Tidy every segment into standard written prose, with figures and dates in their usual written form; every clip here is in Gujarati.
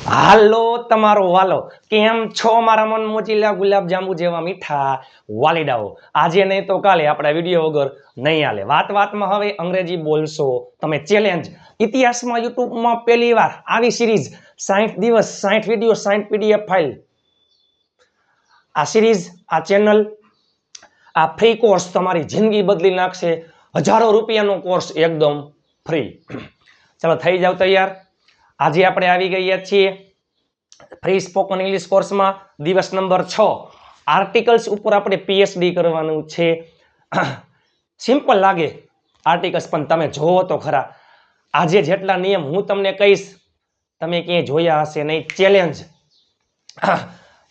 હાલો તમારો વાલો કેમ છો મારા મન મોચીલા ગુલાબ જાંબુ જેવા મીઠા વાલીડાઓ આજે નહીં તો કાલે આપણા વિડીયો વગર નહીં હાલે વાત વાતમાં હવે અંગ્રેજી બોલશો તમે ચેલેન્જ ઇતિહાસમાં યુટ્યુબમાં પહેલી વાર આવી સિરીઝ 60 દિવસ 60 વિડીયો 60 પીડીએફ ફાઇલ આ સિરીઝ આ ચેનલ આ ફ્રી કોર્સ તમારી જિંદગી બદલી નાખશે હજારો રૂપિયાનો કોર્સ એકદમ ફ્રી ચલો થઈ જાવ તૈયાર આજે આપણે આવી ગયા છીએ ફ્રી સ્પોકન ઇંગ્લિશ કોર્સમાં દિવસ નંબર 6 આર્ટિકલ્સ ઉપર આપણે પીએચડી કરવાનું છે સિમ્પલ લાગે આર્ટિકલ્સ પણ તમે જોવો તો ખરા આજે જેટલા નિયમ હું તમને કહીશ તમે ક્યાંય જોયા હશે નહીં ચેલેન્જ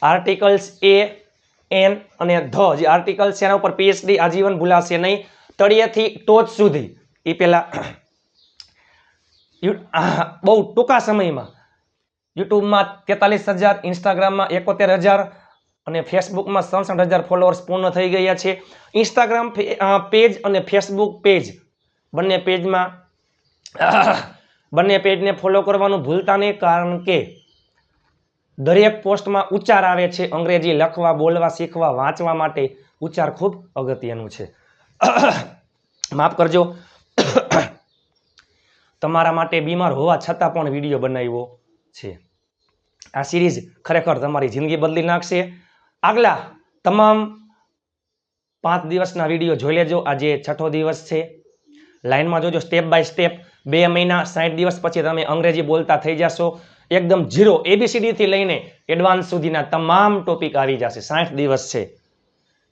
આર્ટિકલ્સ એ એન અને ધ જે આર્ટિકલ્સ એના ઉપર પીએચડી આજીવન ભૂલાશે નહીં તળિયેથી ટોચ સુધી એ પહેલા બહુ ટૂંકા સમયમાં યુટ્યુબમાં 43,000 ઇન્સ્ટાગ્રામમાં 71,000 અને ફેસબુકમાં 67,000 ફોલોઅર્સ પૂર્ણ થઈ ગયા છે ઇન્સ્ટાગ્રામ પેજ અને ફેસબુક પેજ બંને પેજને ફોલો કરવાનું ભૂલતા નહીં કારણ કે દરેક પોસ્ટમાં ઉચ્ચાર આવે છે અંગ્રેજી લખવા બોલવા શીખવા વાંચવા માટે ઉચ્ચાર ખૂબ અગત્યનું છે માફ કરજો તમારા માટે બીમાર હોવા છતાં પણ વિડીયો બનાવ્યો છે આ સિરીઝ ખરેખર તમારી જિંદગી બદલી નાખશે આગલા તમામ 5 દિવસના વિડીયો જોઈ લેજો આજે 6થો દિવસ છે લાઈનમાં જોજો સ્ટેપ બાય સ્ટેપ 2 મહિના 60 દિવસ પછી તમે અંગ્રેજી બોલતા થઈ જશો એકદમ ઝીરો ABCD થી લઈને એડવાન્સ સુધીના તમામ ટોપિક આવી જશે 60 દિવસ છે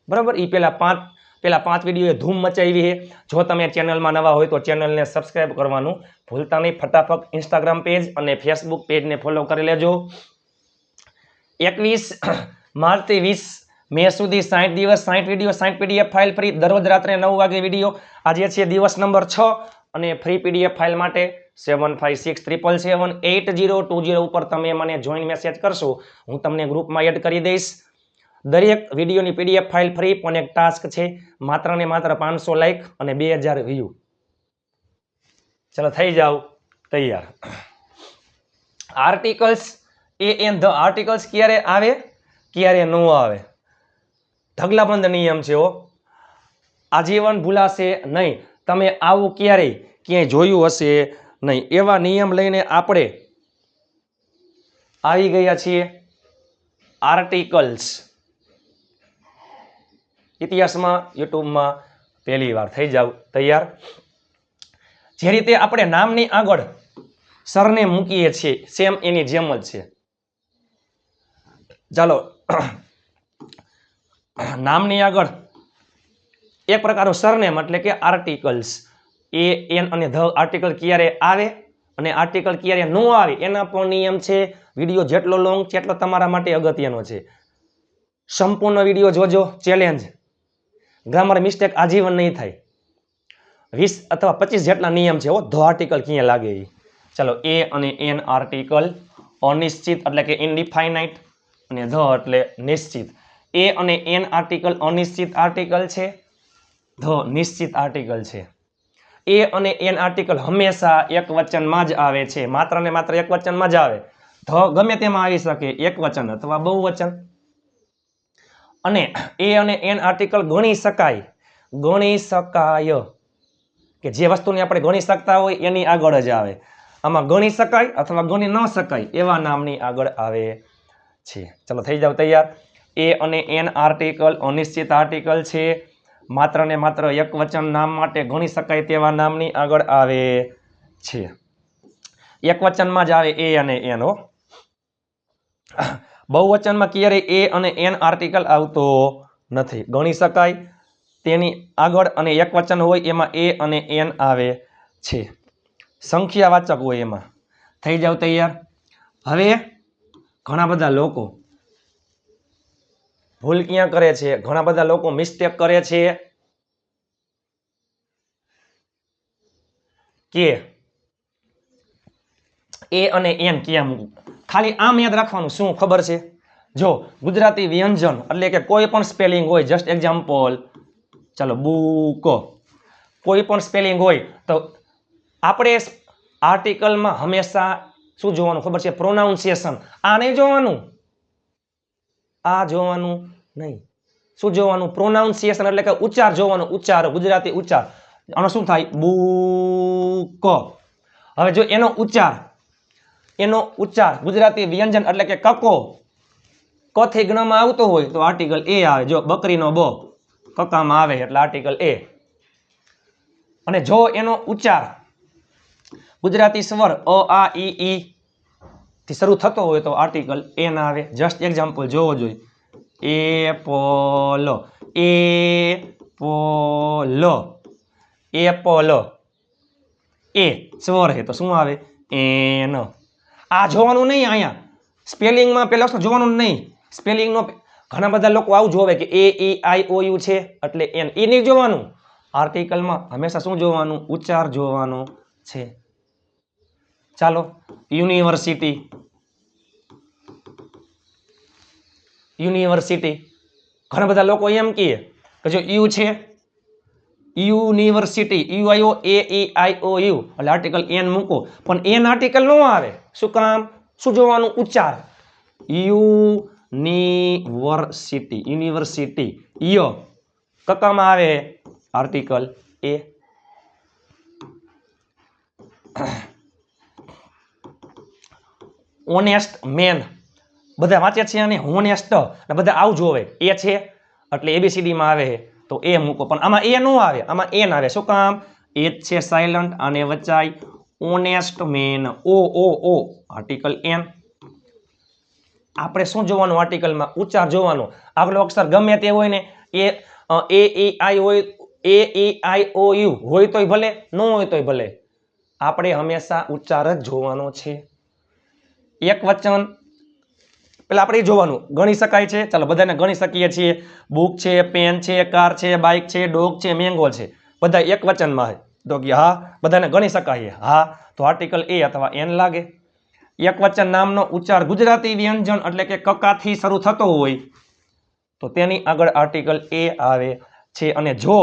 બરાબર એ પેલા 5 વિડીયોએ ધૂમ મચાવી છે જો તમે ચેનલમાં નવા હોય તો ચેનલને સબસ્ક્રાઇબ કરવાનું ભૂલતા નહીં ફટાફટ ઇન્સ્ટાગ્રામ પેજ અને ફેસબુક પેજને ફોલો કરી લેજો 21 માર્ચથી 20 મે સુધી 60 દિવસ 60 વિડીયો 60 પીડીએફ ફાઇલ ફ્રી દરરોજ રાત્રે 9 વાગે વિડીયો આજે છે દિવસ નંબર 6 અને ફ્રી પીડીએફ ફાઇલ માટે 7567778020 ઉપર તમે મને જોઈન મેસેજ કરશો હું તમને ગ્રુપમાં એડ કરી દઈશ દરેક વિડીયોની પીડીએફ ફાઇલ ફ્રી પણ એક ટાસ્ક છે માત્ર ને માત્ર 500 લાઈક અને 2000 વ્યૂ ચલો થઈ જાવ તૈયાર articles a an the articles ક્યારે આવે ક્યારે ન આવે ઢગલાબંધ નિયમ છે હો આજીવન ભૂલાશે નહીં તમે આવું ક્યારેય ક્યાંય જોયું હશે નહીં એવા નિયમ લઈને આપણે આવી ગયા છીએ આર્ટિકલ્સ ઇતિહાસમાં યુટ્યુબમાં પહેલી વાર થઈ જાવ તૈયાર જે રીતે આપણે નામની આગળ સરને મૂકીએ છીએ સેમ એની જેમ જ છે ચાલો નામની આગળ એક પ્રકારનું સરનેમ એટલે કે આર્ટિકલ્સ એ એન અને ધ આર્ટિકલ ક્યારે આવે અને આર્ટિકલ ક્યારે ન આવે એના પણ નિયમ છે વિડીયો જેટલો લોંગ છે એટલો તમારા માટે અગત્યનો છે સંપૂર્ણ વિડીયો જોજો ચેલેન્જ ગ્રામર મિસ્ટેક આજીવન નહીં થાય 20 અથવા 25 જેટલા નિયમ છે ધ આર્ટિકલ ક્યાં લાગે એ ચાલો એ અને એન આર્ટિકલ અનિશ્ચિત એટલે કે ઇનડિફાઇનાઇટ અને ધ એટલે નિશ્ચિત એ અને એન આર્ટિકલ અનિશ્ચિત આર્ટિકલ છે ધ નિશ્ચિત આર્ટિકલ છે એ અને એન આર્ટિકલ હંમેશા એક વચનમાં જ આવે છે માત્ર ને માત્ર એક વચનમાં જ આવે ધ ગમે તેમાં આવી શકે એક વચન અથવા બહુવચન અને એ અને એન આર્ટિકલ ગણી શકાય કે જે વસ્તુને આપણે ગણી શકતા હોય એની આગળ જ આવે આમાં ગણી શકાય અથવા ગણી ન શકાય એવા નામની આગળ આવે છે ચલો થઈ જાવ તૈયાર એ અને એન આર્ટિકલ અનિશ્ચિત આર્ટિકલ છે માત્ર ને માત્ર એક વચન નામ માટે ગણી શકાય તેવા નામની આગળ આવે છે એક વચનમાં જ આવે એ અને એન હો બહુવચનમાં ક્યારેય એ અને એન આર્ટિકલ આવતો નથી ગણી શકાય તેની આગળ અને એક વચન હોય એમાં એ અને એન આવે છે સંખ્યાવાચક હોય એમાં થઈ જાવ તૈયાર હવે ઘણા બધા લોકો ભૂલ ક્યાં કરે છે ઘણા બધા લોકો મિસ્ટેક કરે છે કે એ અને એન ક્યાં મૂકવું ખાલી આમ યાદ રાખવાનું શું ખબર છે જો ગુજરાતી વ્યંજન એટલે કે કોઈ પણ સ્પેલિંગ હોય જસ્ટ એક્ઝામ્પલ ચાલો બુક કોઈ પણ સ્પેલિંગ હોય તો આપણે આર્ટિકલમાં હંમેશા શું જોવાનું ખબર છે? પ્રોનાઉન્સિએશન. આ નહીં જોવાનું, આ જોવાનું નહીં. શું જોવાનું? પ્રોનાઉન્સિએશન એટલે કે ઉચ્ચાર જોવાનો, ઉચ્ચાર, ગુજરાતી ઉચ્ચાર. આનો શું થાય? બુક. હવે જો એનો ઉચ્ચાર ગુજરાતી વ્યંજન એટલે કે કકો, ક થી જ્ઞમાં આવતો હોય તો આર્ટિકલ એ આવે. જો બકરીનો બ કકામાં આવે એટલે આર્ટિકલ એ. અને જો એનો ઉચ્ચાર ગુજરાતી સ્વર અ આ ઈ થી શરૂ થતો હોય તો આર્ટિકલ એ ના આવે. જસ્ટ એક્ઝામ્પલ જોવો જોઈએ. એપલ, એપલ, એપલ, એ સ્વર હે તો શું આવે? એન. આ જોવાનું નહીં. અહીંયા સ્પેલિંગમાં પહેલા વસ્તુ જોવાનું નહીં. સ્પેલિંગનો ઘણા બધા લોકો આવું જોવે કે એ ઈ આઈ ઓ યુ છે એટલે એન. એ નહીં જોવાનું. આર્ટિકલમાં હંમેશા શું જોવાનું? ઉચ્ચાર જોવાનો છે. ચાલો, યુનિવર્સિટી. યુનિવર્સિટી ઘણા બધા લોકો એમ કહે કે જો યુ છે, યુનિવર્સિટી, યુ આવ્યો, એ ઈ આઈ ઓ યુ એટલે આર્ટિકલ એન મૂકો. પણ એન આર્ટિકલ ન આવે. શું કામ? શું જોવાનું? ઉચ્ચાર. યુનિવર્સિટી, યુનિવર્સિટી, ય કકામાં આવે આર્ટિકલ એ. ઓનેસ્ટ મેન બધા વાંચે છે અને હોનેસ્ટ બધા આવું જોવે. એ છે એટલે એબીસીડી માં આવે તો એ મૂકો. પણ આમાં એ ન આવે, આમાં એન આવે. શું કામ? એ છે સાયલન્ટ અને વચાય. ઓનેસ્ટ મેન, ઓ ઓ ઓ આર્ટિકલ એન. આપણે શું જોવાનું? આર્ટિકલમાં ઉચ્ચાર જોવાનો. આગલો અક્ષર ગમે તે હોય ને, એ ઈ આઈ હોય, એ ઈ આઈ ઓ યુ હોય તોય ભલે, ન હોય તોય ભલે, આપણે હંમેશા ઉચ્ચાર જ જોવાનો છે. એક વચન પેલા આપણે જોવાનું ગણી શકાય છે. ચાલો બધાને ગણી શકીએ છીએ. બુક છે, પેન છે, કાર છે, બાઇક છે, ડોગ છે, મેંગો છે, બધા એક વચનમાં છે તો કે હા બધાને ગણી શકાય. હા તો આર્ટિકલ એ અથવા એન લાગે. એક વચન નામનો ઉચ્ચાર ગુજરાતી વ્યંજન એટલે કે કકાથી શરૂ થતો હોય તો તેની આગળ આર્ટિકલ એ આવે છે. અને જો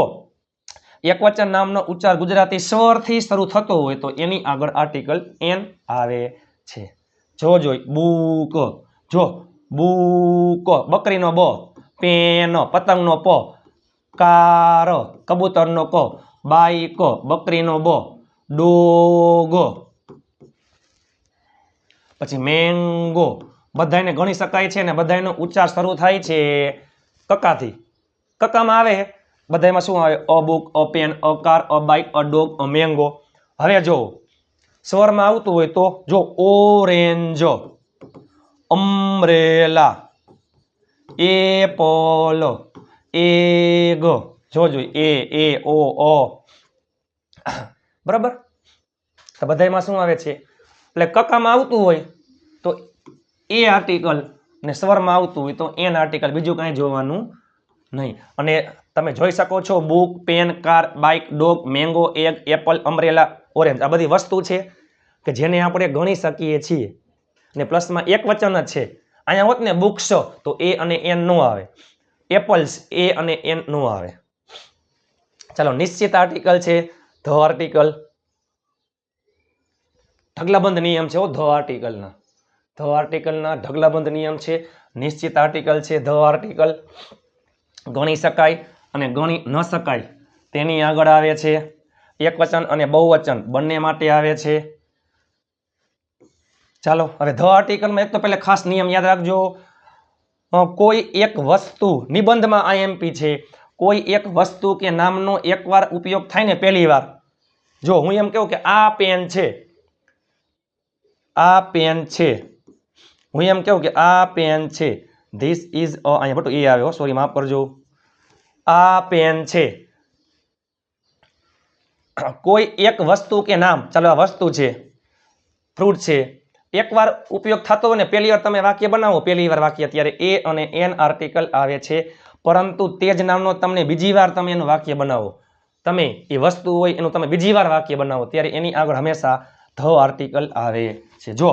એક વચન નામનો ઉચ્ચાર ગુજરાતી સ્વરથી શરૂ થતો હોય તો એની આગળ આર્ટિકલ એન આવે છે. જો જોઈ બુક, જો બુક, બકરીનો બ, પેન, પતંગનો પ, કાર, કબૂતરનો ક, બાઈક, બકરીનો બ, ડોગ, પછી મેંગો. બધાને ગણી શકાય છે ને બધાનો ઉચ્ચાર શરૂ થાય છે કકાથી. કકામાં આવે બધામાં શું આવે? A book, a pen, a car, a bike, a dog, a mango. હવે જો સ્વરમાં આવતું હોય તો જો ઓરેન્જ, અમ્બ્રેલા, એપલ, એગ. જોજો એ ઓ ઓ બરાબર. તો બધામાં શું આવે છે? એટલે કકામાં આવતું હોય તો એ આર્ટિકલ ને સ્વરમાં આવતું હોય તો એન આર્ટિકલ. બીજું કાંઈ જોવાનું નહીં. અને તમે જોઈ શકો છો book, pen, car, bike, dog, mango, egg, apple, umbrella, orange આ બધી વસ્તુ છે કે જેને આપણે ગણી શકીએ છીએ. ને પ્લસમાં એક વચન જ છે. અહીંયા હોત ને બુક્સ તો એ અને એન નો આવે. એપલ્સ એ અને એન નો આવે. ચાલો, નિશ્ચિત આર્ટિકલ છે ધ આર્ટિકલ. ઢગલાબંધ નિયમ છે ધ આર્ટિકલના. ધ આર્ટિકલના ઢગલાબંધ નિયમ છે. નિશ્ચિત આર્ટિકલ છે ધ આર્ટિકલ. ગણી શકાય અને ગણી ન શકાય તેની આગળ આવે છે. એક વચન અને બહુવચન બંને માટે આવે છે. ચાલો હવે ધ આર્ટિકલમાં એક તો પહેલા ખાસ નિયમ યાદ રાખજો. કોઈ એક વસ્તુ નિબંધમાં આઈએમપી છે. કોઈ એક વસ્તુ કે નામનો એકવાર ઉપયોગ થાય ને પહેલી વાર. જો હું એમ કહું કે આ પેન છે, આ પેન છે. હું એમ કહું કે આ પેન છે. ધીસ ઇઝ અહીંયા બટુ એ આવ્યો, સોરી માફ કરજો. આ પેન છે. કોઈ એક વસ્તુ કે નામ, ચાલો આ વસ્તુ છે, ફ્રૂટ છે, એકવાર ઉપયોગ થતો હોય ને પહેલી વાર તમે વાક્ય બનાવો, પહેલી વાર વાક્ય, ત્યારે એ અને એન આર્ટિકલ આવે છે. પરંતુ તે જ નામનો તમને બીજી વાર તમે એનું વાક્ય બનાવો, તમે એ વસ્તુ હોય એનું તમે બીજી વાર વાક્ય બનાવો ત્યારે એની આગળ હંમેશા ધ આર્ટિકલ આવે છે. જો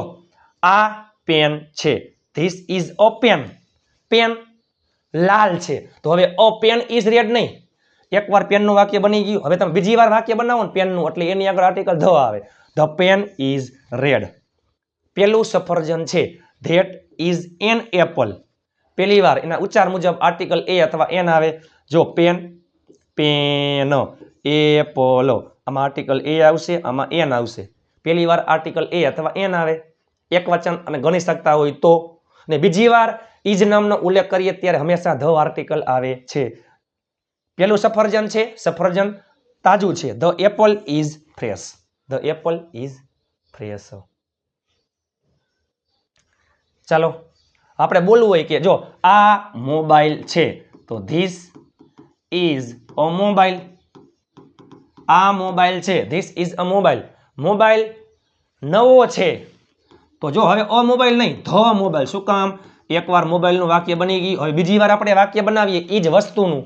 આ પેન છે, this is a pen. Pen લાલ છે તો હવે અ પેન ઇઝ રેડ નહીં. એકવાર પેનનું વાક્ય બની ગયું, હવે તમે બીજી વાર વાક્ય બનાવો ને પેનનું એટલે એની આગળ આર્ટિકલ ધ આવે. The pen is red. પેલું સફરજન છે ધેટ ઇઝ એન એપલ. પહેલી વાર એના ઉચ્ચાર મુજબ આર્ટિકલ એ અથવા એન આવે. જો પેન, પેન, એપલ, આમાં આર્ટિકલ એ આવશે, આમાં એન આવશે. પહેલી વાર આર્ટિકલ એ અથવા એન આવે, એક વચન અને ગણી શકતા હોય તો. ને બીજી વાર ઇઝ નામનો ઉલ્લેખ કરીએ ત્યારે હંમેશા ધ આર્ટિકલ આવે છે. પેલું સફરજન છે, સફરજન તાજું છે. The Apple is fresh. The Apple is fresh. ચાલો આપણે બોલવું હોય કે જો આ મોબાઈલ છે તો ધીસ ઇઝ અ મોબાઈલ. આ મોબાઈલ છે, this is a mobile. Mobile નવો છે તો જો હવે અ મોબાઈલ નહીં, ધ મોબાઈલ. શું કામ? એકવાર મોબાઈલનું વાક્ય બની ગયું, હવે બીજી વાર આપણે વાક્ય બનાવીએ એ જ વસ્તુનું,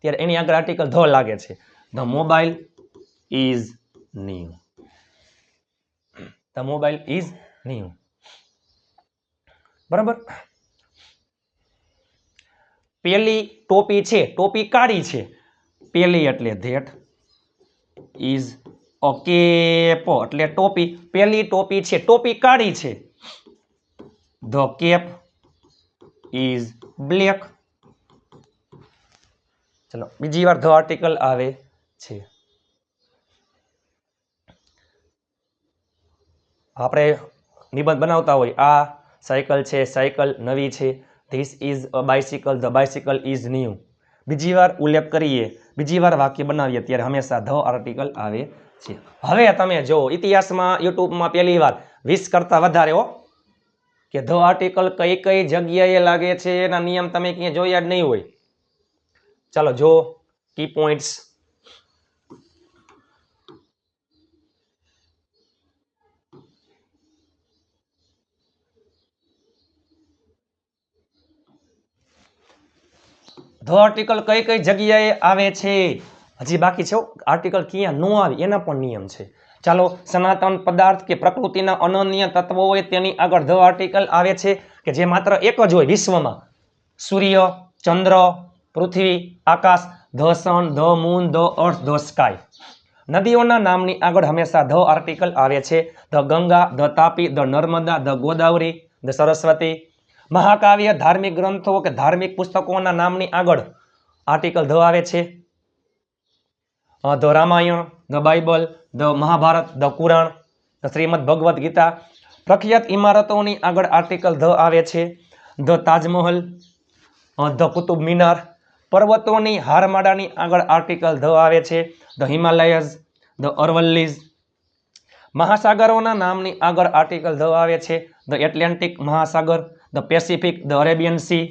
ત્યારે એની આગળ આર્ટિકલ ધ લાગે છે. The mobile is new. The mobile is new. બરાબર. પેલી ટોપી છે, ટોપી કાળી છે. પેલી એટલે ધેટ ઇઝ અ કેપ એટલે ટોપી. પેલી ટોપી છે, ટોપી કાળી છે. The cap is black. ચલો બીજી વાર ધ આર્ટિકલ આવે છે. આપણે નિબંધ બનાવતા હોય આ સાયકલ છે, સાયકલ નવી છે. This is a bicycle, the bicycle is new. બીજી વાર ઉલ્લેખ કરીએ, બીજી વાર વાક્ય બનાવીએ ત્યારે હંમેશા ધ આર્ટિકલ આવે છે. હવે તમે જો ઇતિહાસમાં યુટ્યુબમાં પહેલી વાર 20 કરતા વધારે કે ધ આર્ટિકલ કઈ કઈ જગ્યાએ લાગે છે એના નિયમ તમે ક્યાંય જોયા જ નહીં હોય. ચાલો જો કી પોઈન્ટ્સ. ધ આર્ટિકલ કઈ કઈ જગ્યાએ આવે છે હજી બાકી છે. આર્ટિકલ ક્યાં ન આવે એના પણ નિયમ છે. ચાલો સનાતન પદાર્થ કે પ્રકૃતિના અનન્ય તત્વો હોય તેની આગળ ધ આર્ટિકલ આવે છે કે જે માત્ર એક જ હોય વિશ્વમાં. સૂર્ય, ચંદ્ર, પૃથ્વી, આકાશ, the sun, the moon, the earth, the sky. નદીઓના નામની આગળ હંમેશા ધ આર્ટિકલ આવે છે. The Ganga, the Tapi, the Narmada, the Godavari, the Saraswati. મહાકાવ્ય, ધાર્મિક ગ્રંથો કે ધાર્મિક પુસ્તકોના નામની આગળ આર્ટિકલ ધ આવે છે. The Ramayana, the Bible, the Mahabharata, the Quran, the Shrimad Bhagavad Gita. પ્રખ્યાત ઇમારતોની આગળ આર્ટિકલ ધ આવે છે. The Taj Mahal, the Qutub Minar. પર્વતોની હારમાળાની આગળ આર્ટિકલ ધ આવે છે. The હિમાલયઝ, the અરવલ્લીઝ. મહાસાગરોના નામની આગળ આર્ટિકલ ધ આવે છે. ધ એટલાન્ટિક મહાસાગર, the Pacific, the Arabian sea.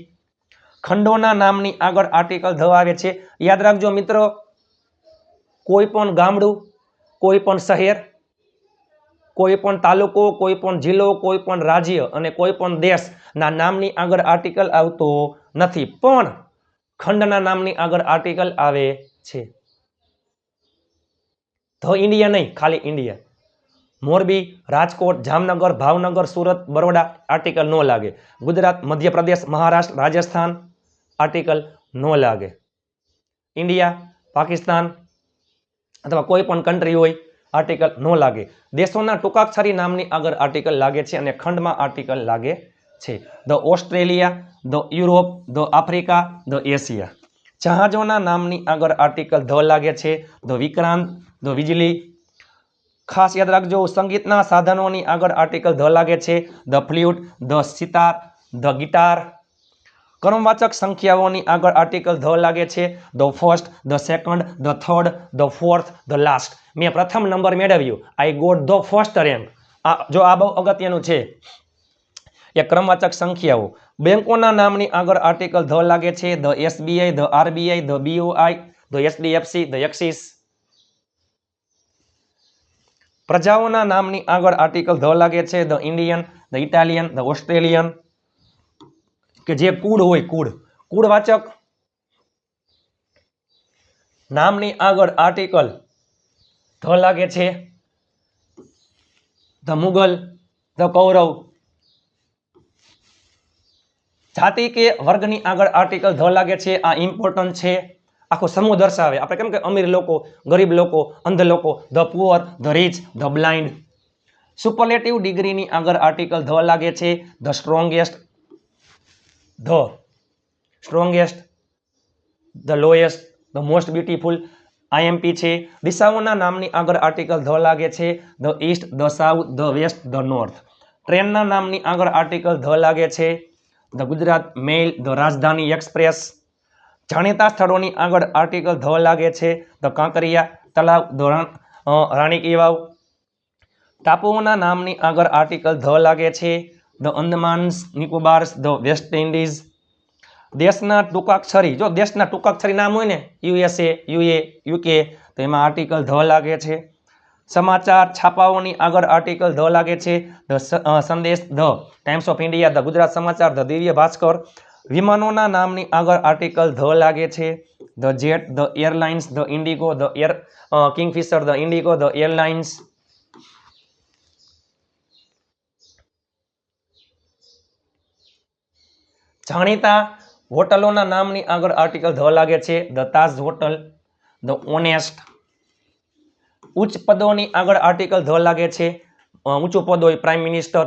ખંડોના નામની આગળ આર્ટિકલ ધ આવે છે. યાદ રાખજો મિત્રો, કોઈ પણ ગામડું, કોઈ પણ શહેર, કોઈ પણ તાલુકો, કોઈ પણ જિલ્લો, કોઈ પણ રાજ્ય અને કોઈ પણ દેશના નામની આગળ આર્ટિકલ આવતો નથી, પણ ખંડના નામની આગળ આર્ટિકલ આવે છે. ધ ઇન્ડિયા નહીં, ખાલી ઇન્ડિયા. મોરબી, રાજકોટ, જામનગર, ભાવનગર, સુરત, બરોડા આર્ટિકલ ન લાગે. ગુજરાત, મધ્યપ્રદેશ, મહારાષ્ટ્ર, રાજસ્થાન આર્ટિકલ ન લાગે. ઇન્ડિયા, પાકિસ્તાન અથવા કોઈ પણ કન્ટ્રી હોય આર્ટિકલ ન લાગે. દેશોના ટૂંકાક્ષરી નામની આગળ આર્ટિકલ લાગે છે અને ખંડમાં આર્ટિકલ લાગે છે. The Australia, the Europe, the Africa, the Asia. જહાજોના નામની આગળ આર્ટિકલ ધ લાગે છે. ધ વિક્રાંત, ધ વીજળી. ખાસ યાદ રાખજો, સંગીતના સાધનોની આગળ આર્ટિકલ ધ લાગે છે. The flute, the sitar, the guitar. કર્મવાચક સંખ્યાઓની આગળ આર્ટિકલ ધ લાગે છે. The first, the second, the third, the fourth, the last. મેં પ્રથમ નંબર મેળવ્યો, I got the first rank. જો આ બહુ અગત્યનું છે. એ ક્રમવાચક સંખ્યાઓ. બેંકોના નામની આગળ આર્ટિકલ ધ લાગે છે. The SBI, the RBI, the BOI, the HDFC, the Axis. પ્રજાઓના નામની આગળ આર્ટિકલ ધ લાગે છે. The Indian, the Italian, the Australian. કે જે કુળ હોય, કુળવાચક નામની આગળ આર્ટિકલ ધ લાગે છે. The Mughal, the Kaurav. જાતિ કે વર્ગની આગળ આર્ટિકલ ધ લાગે છે. આ ઇમ્પોર્ટન્ટ છે. આખો સમૂહ દર્શાવે. આપણે કેમ કે અમીર લોકો, ગરીબ લોકો, અંધ લોકો, the poor, the rich, the blind. Superlative ડિગ્રીની આગળ આર્ટિકલ ધ લાગે છે. The strongest, the lowest, the most beautiful, IMP છે. દિશાઓના નામની આગળ આર્ટિકલ ધ લાગે છે. The east, the south, the west, the north. ટ્રેનના નામની આગળ આર્ટિકલ ધ લાગે છે. The Gujarat mail, the Rajdhani express. જાણીતા સ્થળોની આગળ આર્ટિકલ ધ લાગે છે. ધ કાંકરિયા તળાવ, ધ રાણી કી વાવ. ટાપુઓના નામની આગળ આર્ટિકલ ધ લાગે છે. The Andamans Nicobars, the West Indies. દેશના ટૂંકાક્ષરી, જો દેશના ટૂંકાક્ષરી નામ હોય ને યુએસએ, યુકે, તો એમાં આર્ટિકલ ધ લાગે છે. સમાચાર છાપાઓની આગળ આર્ટિકલ ધ લાગે છે. ધ સંદેશ, the times of India, the Gujarat સમાચાર, ધ દિવ્ય ભાસ્કર. વિમાનોના નામની આગળ આર્ટિકલ ધ લાગે છે. The jet, the airlines, the Indigo, the Kingfisher, the Indigo, the airlines. જાણીતા હોટલોના નામની આગળ આર્ટિકલ ધ લાગે છે. The Taj hotel, the honest. ઉચ્ચ પદોની આગળ આર્ટિકલ ધ લાગે છે. ઊંચું પદ હોય પ્રાઇમ મિનિસ્ટર,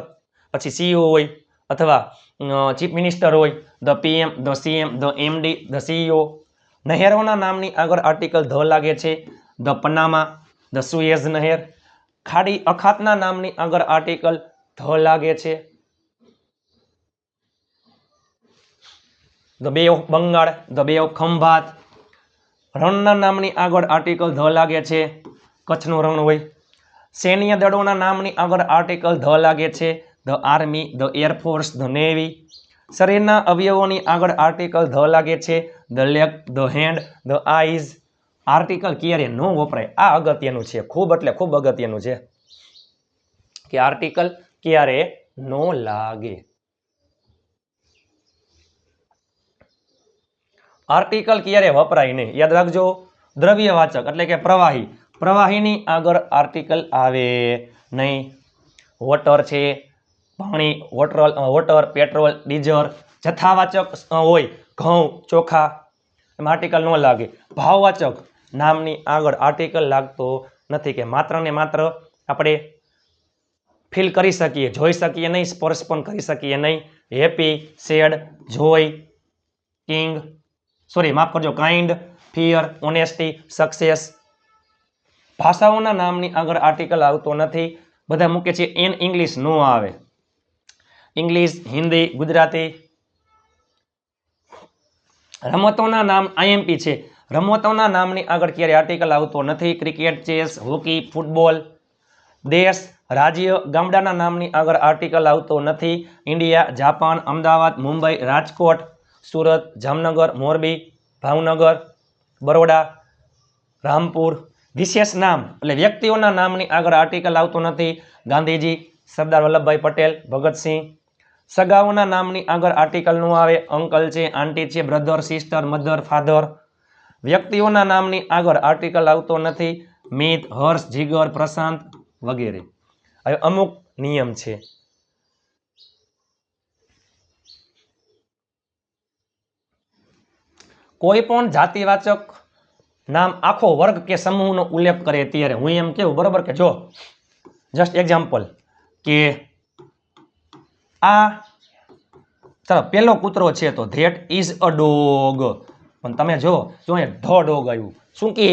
પછી સીઈઓ હોય અથવા ચીફ મિનિસ્ટર હોય. The PM, the CM, the MD, the CEO. નહેરોના નામની આગળ આર્ટિકલ ધ લાગે છે. ધ પનામા, ધ સુએઝ નહેર. ખાડી અખાતના નામની આગળ આર્ટિકલ ધ લાગે છે. ધ બે ઓફ બંગાળ, ધ બે ઓફ ખંભાત. રણના નામની આગળ આર્ટિકલ ધ લાગે છે. કચ્છનું રણ હોય. સૈન્ય દળોના નામની આગળ આર્ટિકલ ધ લાગે છે. The army, the air force, the navy. શરીરના અવયવોની આગળ આર્ટિકલ ધ લાગે છે. The leg, the hand, the eyes. Article ક્યારે ન વપરાય, આ અગત્યનું છે, ખૂબ એટલે ખૂબ અગત્યનું છે કે આર્ટિકલ ક્યારે ન લાગે. આર્ટિકલ ક્યારે વપરાય નહીં, યાદ રાખજો. દ્રવ્યવાચક એટલે કે પ્રવાહી, પ્રવાહીની આગળ આર્ટિકલ આવે નહીં. વોટર છે, પાણી, વોટર, પેટ્રોલ, ડીઝલ. જથ્થાવાચક હોય ઘઉં, ચોખા, એમાં આર્ટિકલ ન લાગે. ભાવવાચક નામની આગળ આર્ટિકલ લાગતો નથી, કે માત્ર ને માત્ર આપણે ફીલ કરી શકીએ, જોઈ શકીએ નહીં, સ્પર્શ પણ કરી શકીએ નહીં. હેપી, સેડ, જોય, કિંગ, માફ કરજો, કાઇન્ડ, ફિયર, ઓનેસ્ટી, સક્સેસ. ભાષાઓના નામની આગળ આર્ટિકલ આવતો નથી. બધા મૂકે છે ઇન ઇંગ્લિશ, નો આવે. ઇંગ્લિશ, હિન્દી, ગુજરાતી. રમતોના નામ આઈએમપી છે. રમતોના નામની આગળ ક્યારે આર્ટિકલ આવતો નથી. Cricket, chess, hockey, football. દેશ, રાજ્ય, ગામડાના નામની આગળ આર્ટિકલ આવતો નથી. India, Japan, Ahmedabad, Mumbai, Rajkot, Surat, Jamnagar, Morbi, Bhavnagar, Baroda, Rampur. વિશેષ નામ એટલે વ્યક્તિઓના નામની આગળ આર્ટિકલ આવતો નથી. ગાંધીજી, સરદાર વલ્લભભાઈ પટેલ, ભગતસિંહ. સગાઓના નામની આગળ આર્ટિકલ નો આવે. અંકલ છે, આંટી છે, બ્રધર, સિસ્ટર, મધર, ફાધર. વ્યક્તિઓના નામની આગળ આર્ટિકલ આવતો નથી. મિત, હર્ષ, જીગર, પ્રશાંત વગેરે. હવે અમુક નિયમ છે. કોઈ પણ જાતિવાચક નામ આખો વર્ગ કે સમૂહનો ઉલ્લેખ કરે ત્યારે હું એમ કેવું, બરોબર, કે જો જસ્ટ એક્ઝામ્પલ કે આ ચાલો પેલો કૂતરો છે તો ધેટ ઇઝ અ ડોગ, પણ તમે જો ધ ડોગ આવ્યું. શું કે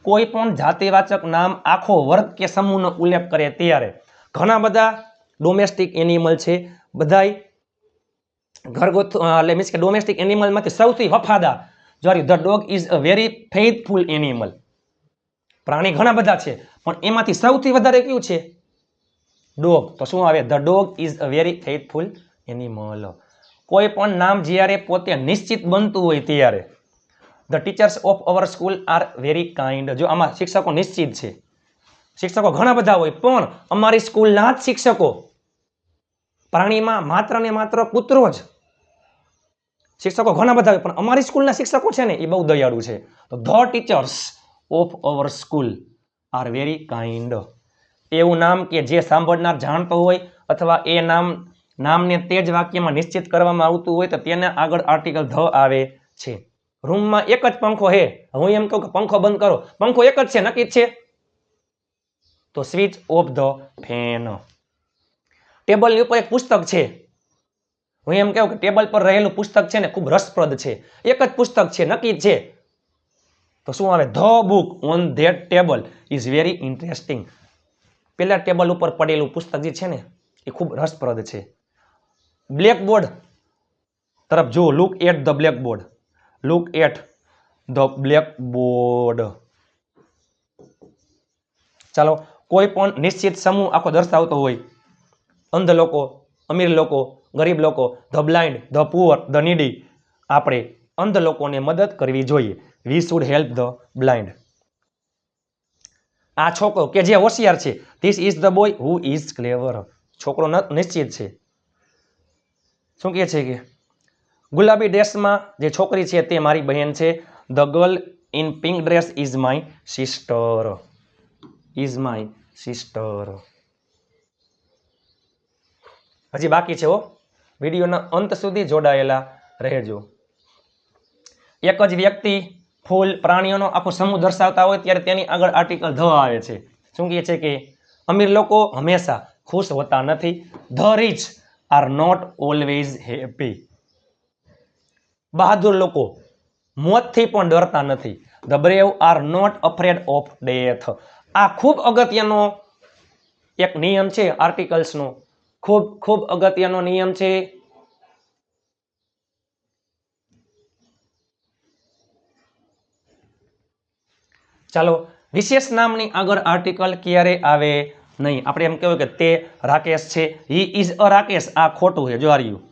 કોઈ પણ જાતિવાચક નામ આખો વર્ગ કે સમૂહનો ઉલ્લેખ કરે ત્યારે ઘણા બધા ડોમેસ્ટિક એનિમલ છે, બધાય ઘરગથ્થુ એટલે મીન્સ કે ડોમેસ્ટિક એનિમલમાંથી સૌથી વફાદાર the dog is a very faithful animal. પ્રાણી ઘણા બધા છે પણ એમાંથી સૌથી વધારે કયું છે? ડોગ. તો શું આવે? The dog is a very faithful animal. કોઈ પણ નામ જ્યારે પોતે નિશ્ચિત બનતું હોય ત્યારે the teachers of our school are very kind. જો આમાં શિક્ષકો નિશ્ચિત છે, શિક્ષકો ઘણા બધા હોય પણ અમારી સ્કૂલના જ શિક્ષકો, પ્રાણીમાં માત્ર ને માત્ર કૂતરો જ, શિક્ષકો ઘણા બધા હોય પણ અમારી સ્કૂલના શિક્ષકો છે ને એ બહુ દયાળુ છે. તો the teachers of our school are very kind. એવું નામ કે જે સાંભળનાર જાણતો હોય અથવા એ નામને તે જ વાક્યમાં નિશ્ચિત કરવામાં આવતું હોય તો તેને આગળ આર્ટિકલ ધ આવે છે. રૂમમાં એક જ પંખો છે, હું એમ કહું કે પંખો બંધ કરો, પંખો એક જ છે, નક્કી જ છે, તો સ્વિચ ઓફ ધ ફેન. ટેબલની ઉપર એક પુસ્તક છે, હું એમ કહું કે ટેબલ પર રહેલું પુસ્તક છે ને ખૂબ રસપ્રદ છે, એક જ પુસ્તક છે, નક્કી જ છે, તો શું આવે? The book on that table is very interesting. પેલા ટેબલ ઉપર પડેલું પુસ્તક જે છે ને એ ખૂબ રસપ્રદ છે. બ્લેકબોર્ડ તરફ જુઓ, look at the blackboard, look at the blackboard. ચાલો, કોઈ પણ નિશ્ચિત સમૂહ આખો દર્શાવતો હોય, અંધ લોકો, અમીર લોકો, ગરીબ લોકો, the blind, the poor, the નીડી, આપણે અંધ લોકોને મદદ કરવી જોઈએ. We should help the blind. આ છોકરો કે જે હોશિયાર છે, this is the boy who is clever. છોકરો નિશ્ચિત છે. શું કહે છે કે ગુલાબી ડ્રેસમાં જે છોકરી છે તે મારી બહેન છે. The girl in pink dress is my sister. Is my sister. હજી બાકી છે હો, વિડીયોના અંત સુધી જોડાયેલા રહેજો. એક જ વ્યક્તિ, ફૂલ, પ્રાણીઓનો આખો સમૂહ દર્શાવતા હોય ત્યારે તેની આગળ આર્ટિકલ ધ આવે છે. શું કહે છે કે અમીર લોકો હંમેશા ખુશ હોતા નથી. The rich are not always happy. બહાદુર લોકો મોતથી પણ ડરતા નથી. The brave are not afraid of death. આ ખૂબ અગત્યનો એક નિયમ છે આર્ટિકલ્સનો, ખૂબ ખૂબ અગત્યનો નિયમ છે. ચાલો, વિશેષ નામની આગળ આર્ટિકલ ક્યારે આવે નહીં? આપણે એમ કહેવાય કે તે રાકેશ છે, હી ઇઝ અ રાકેશ, આ ખોટું છે. જો આ રહ્યું,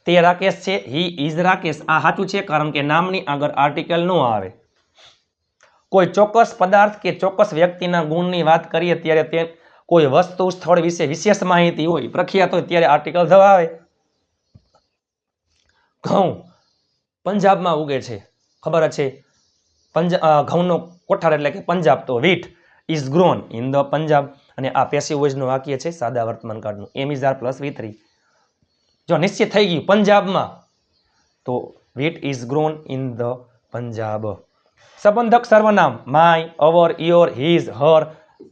તે રાકેશ છે, હી ઇઝ રાકેશ, આ સાચું છે, કારણ કે નામની આગળ આર્ટિકલ ન આવે. કોઈ ચોક્કસ પદાર્થ કે ચોક્કસ વ્યક્તિના ગુણની વાત કરીએ ત્યારે તે કોઈ વસ્તુ, સ્થળ વિશે વિશેષ માહિતી હોય, પ્રખ્યાત હોય, ત્યારે આર્ટિકલ ધ આવે. ઘઉં પંજાબમાં ઉગે છે, ખબર જ છે. ઘઉંનો કોઠાર એટલે કે પંજાબ, તો wheat is grown in the Punjab. અને આ પેસિવ વોઇસનું વાક્ય છે સાદા વર્તમાન કાળનું. Am is are plus V3. જો નિશ્ચિત થઈ ગયું પંજાબમાં, તો wheat is grown in the Punjab. સંબંધક સર્વનામ my, our, your, his, her,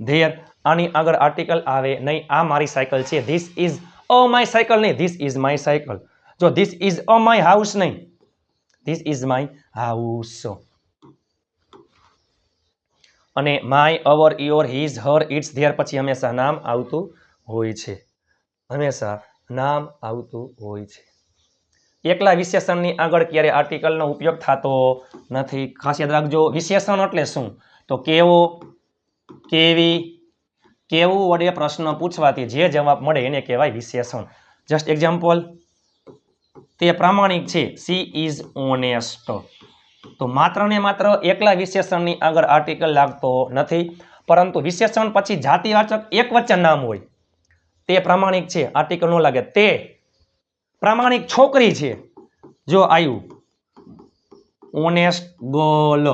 their, આની આગળ આર્ટિકલ આવે નહીં. આ મારી સાયકલ છે. This is a my cycle નહીં, ધીસ ઇઝ માય સાયકલ. જો this is a my house નહીં, ધીસ ઇઝ માય હાઉસ. અને my, our, your, his, her, its, their પછી હંમેશા નામ આવતું હોય છે. હંમેશા નામ આવતું હોય છે. એકલા વિશેષણની આગળ ક્યારે આર્ટિકલનો ઉપયોગ થતો નથી. ખાસ યાદ રાખજો. વિશેષણ એટલે શું? તો કેવો, કેવી, કેવું વડે પ્રશ્ન પૂછવાથી જે જવાબ મળે એને કહેવાય વિશેષણ. જસ્ટ એક્ઝામ્પલ, તે પ્રામાણિક છે, સી ઇઝ ઓનેસ્ટ. તો માત્ર ને માત્ર એકલા વિશેષણની આગળ આર્ટિકલ લાગતો નથી, પરંતુ વિશેષણ પછી જાતિવાચક એક વચન નામ હોય. તે પ્રામાણિક છે, આર્ટિકલ ન લાગે. તે પ્રામાણિક છોકરી છે, જો આવ્યું ઓનેસ્ટ ગર્લ,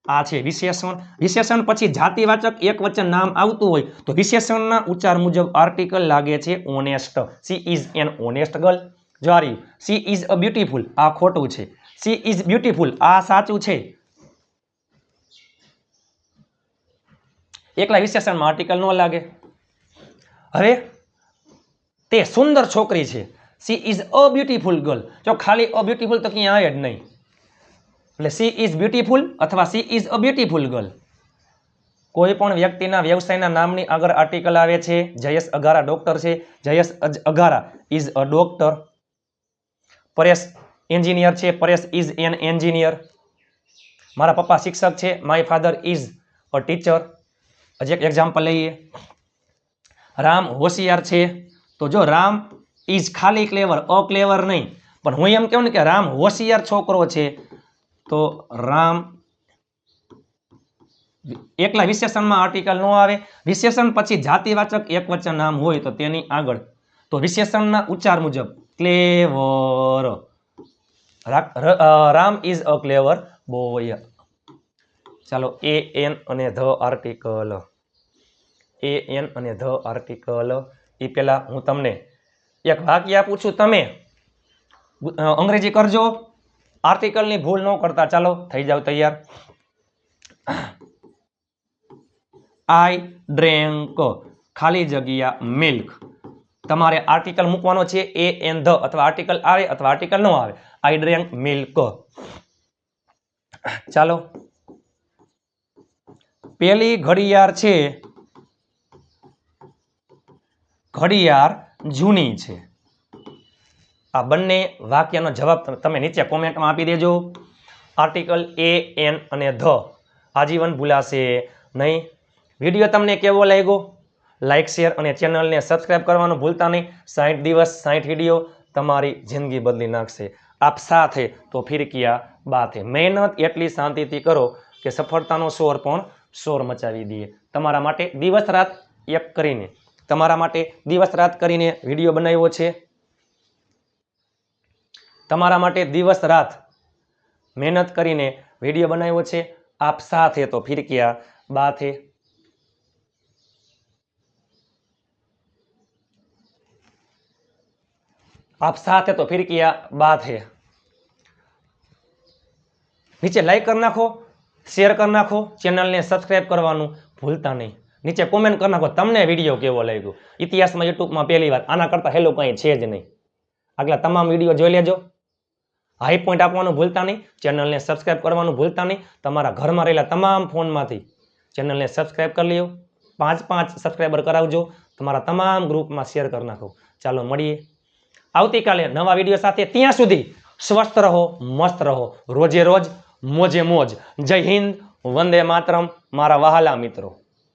આ છે વિશેષણ. વિશેષણ પછી જાતિવાચક એક વચન નામ આવતું હોય તો વિશેષણના ઉચ્ચાર મુજબ આર્ટિકલ લાગે છે honest. She is an honest girl. જો આ રહ્યું સી ઇઝ અ બ્યુટીફુલ, આ ખોટું છે. સી ઇઝ બ્યુટીફુલ, આ સાચું છે. એકલા વિશેષણમાં આર્ટિકલ ન લાગે. હવે તે સુંદર છોકરી છે, she is a beautiful girl. જો ખાલી અ બ્યુટીફુલ તો ક્યાં આવે જ નહીં. એટલે સી ઇઝ બ્યુટીફુલ અથવા she is a beautiful girl. કોઈ પણ વ્યક્તિના વ્યવસાયના નામની આગળ આર્ટિકલ આવે છે. જયેશ અઘારા ડોક્ટર છે, Jayesh Aghara is a doctor. Paresh engineer છે, પરેશ ઇઝ એન એન્જિનિયર. મારા પપ્પા શિક્ષક છે, my father is a teacher. હજી એક એક્ઝામ્પલ લઈએ. રામ હોશિયાર છે, તો જો રામ ઇઝ ખાલી ક્લેવર, અ ક્લેવર નહીં, પણ હું એમ કહું ને કે રામ હોશિયાર છોકરો છે, તો રામ એકલા વિશેષણમાં આર્ટિકલ ન આવે. વિશેષણ પછી જાતિવાચક એક વચન નામ હોય તો તેની આગળ તો વિશેષણના ઉચ્ચાર મુજબ clever. Ram is a clever boy. ચાલો, એ એન અને ધ આર્ટિકલ. એ એન અને ધ આર્ટિકલ. એ પહેલા હું તમને એક વાક્ય આપું છું, તમે અંગ્રેજી કરજો. આર્ટિકલની ભૂલ ન કરતા. ચાલો, થઈ જાવ તૈયાર. આઈ ડ્રેન્ક ખાલી જગ્યા મિલ્ક. તમારે આર્ટિકલ મૂકવાનો છે એ એન ધ, અથવા આર્ટિકલ આવે અથવા આર્ટિકલ ન આવે. આઈ ડ્રેન્ક મિલ્ક. ચાલો, પેલી ઘડિયાળ છે ઘડિયાળ જૂની છે. આ બંને વાક્યનો જવાબ તમે નીચે કોમેન્ટમાં આપી દેજો. આર્ટિકલ એ એન અને ધ આજીવન ભૂલાશે નહીં. વિડીયો તમને કેવો લાગ્યો? લાઇક, શેર અને ચેનલને સબસ્ક્રાઇબ કરવાનું ભૂલતા નહીં. 60 દિવસ 60 વિડીયો તમારી જિંદગી બદલી નાખશે. આપ સાથ હે તો ફિર કિયા બાત હે. મહેનત એટલી શાંતિથી કરો કે સફળતાનો શોર પણ શોર મચાવી દે. તમારા માટે દિવસ રાત એક કરીને વિડીયો બનાવ્યો છે. તમારા માટે દિવસ રાત મહેનત કરીને વિડીયો બનાવ્યો છે. આપ સાથ હે તો ફિર કિયા બાત હે. आप साथ है तो फिर किया बात है. નીચે લાઈક કરી નાખો, શેર કરી નાખો, ચેનલને સબસ્ક્રાઇબ કરવાનું ભૂલતા નહીં. નીચે કોમેન્ટ કરી નાખો તમને વિડીયો કેવો લાગ્યો. ઇતિહાસમાં યુટ્યુબમાં પહેલી વાર આના કરતા હેલો કંઈ છે જ નહીં. આગલા તમામ વિડીયો જોઈ લેજો. હાઈ પોઈન્ટ આપવાનું ભૂલતા નહીં. ચેનલને સબસ્ક્રાઇબ કરવાનું ભૂલતા નહીં. તમારા ઘરમાં રહેલા તમામ ફોનમાંથી ચેનલને સબસ્ક્રાઇબ કરી લ્યો. 5 સબસ્ક્રાઇબર કરાવજો. તમારા તમામ ગ્રુપમાં શેર કરી નાખો. ચાલો મળીએ આવતીકાલે નવા વિડીયો સાથે. ત્યાં સુધી સ્વસ્થ રહો, મસ્ત રહો, રોજે રોજ મોજે મોજ. જય હિન્દ, વંદે માતરમ મારા વહાલા મિત્રો.